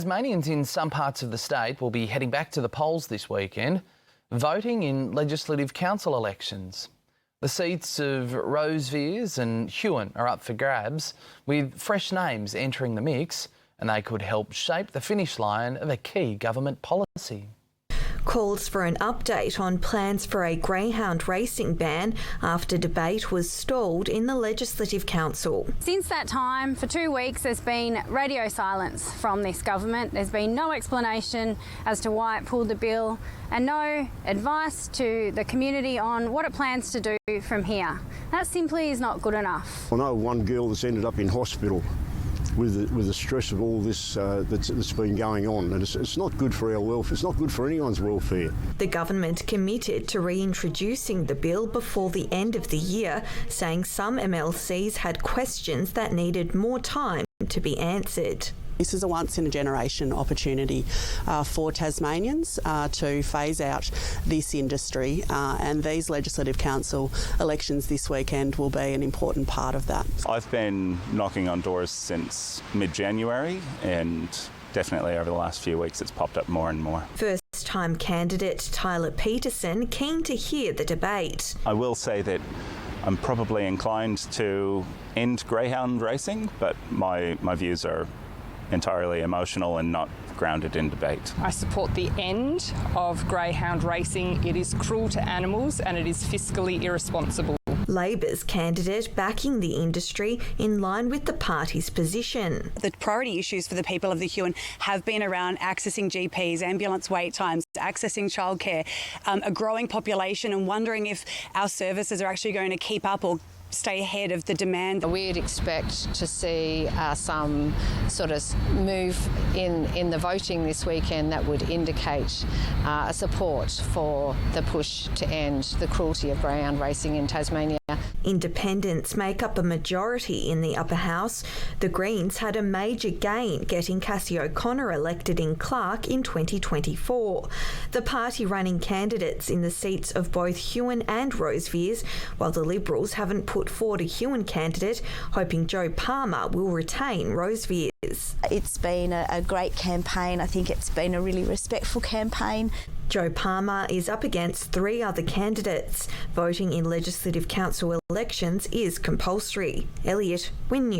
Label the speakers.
Speaker 1: Tasmanians in some parts of the state will be heading back to the polls this weekend, voting in Legislative Council elections. The seats of Rosevears and Huon are up for grabs, with fresh names entering the mix, and they could help shape the finish line of a key government policy.
Speaker 2: Calls for an update on plans for a Greyhound racing ban after debate was stalled in the Legislative Council.
Speaker 3: Since that time, for 2 weeks, there's been radio silence from this government. There's been no explanation as to why it pulled the bill and no advice to the community on what it plans to do from here. That simply is not good enough.
Speaker 4: I know one girl that's ended up in hospital with the stress of all this that's been going on, and it's not good for our welfare. It's not good for anyone's welfare.
Speaker 2: The government committed to reintroducing the bill before the end of the year, saying some MLCs had questions that needed more time to be answered.
Speaker 5: This is a once-in-a-generation opportunity for Tasmanians to phase out this industry, and these Legislative Council elections this weekend will be an important part of that.
Speaker 6: I've been knocking on doors since mid-January, and definitely over the last few weeks it's popped up more and more.
Speaker 2: First-time candidate Tyler Peterson keen to hear the debate.
Speaker 6: I will say that I'm probably inclined to end Greyhound racing, but my views are entirely emotional and not grounded in debate.
Speaker 7: I support the end of Greyhound racing. It is cruel to animals and it is fiscally irresponsible.
Speaker 2: Labor's candidate backing the industry in line with the party's position.
Speaker 8: The priority issues for the people of the Huon have been around accessing GPs, ambulance wait times, accessing childcare, a growing population, and wondering if our services are actually going to keep up or stay ahead of the demand.
Speaker 9: We'd expect to see some sort of move in the voting this weekend that would indicate a support for the push to end the cruelty of greyhound racing in Tasmania.
Speaker 2: Independents make up a majority in the upper house. The Greens had a major gain, getting Cassie O'Connor elected in Clark in 2024. The party running candidates in the seats of both Huon and Rosevears, while the Liberals haven't put forward a Huon candidate, hoping Joe Palmer will retain Rosevears.
Speaker 10: It's been a great campaign. I think it's been a really respectful campaign.
Speaker 2: Joe Palmer is up against 3 other candidates. Voting in Legislative Council elections is compulsory. Elliot, Win News.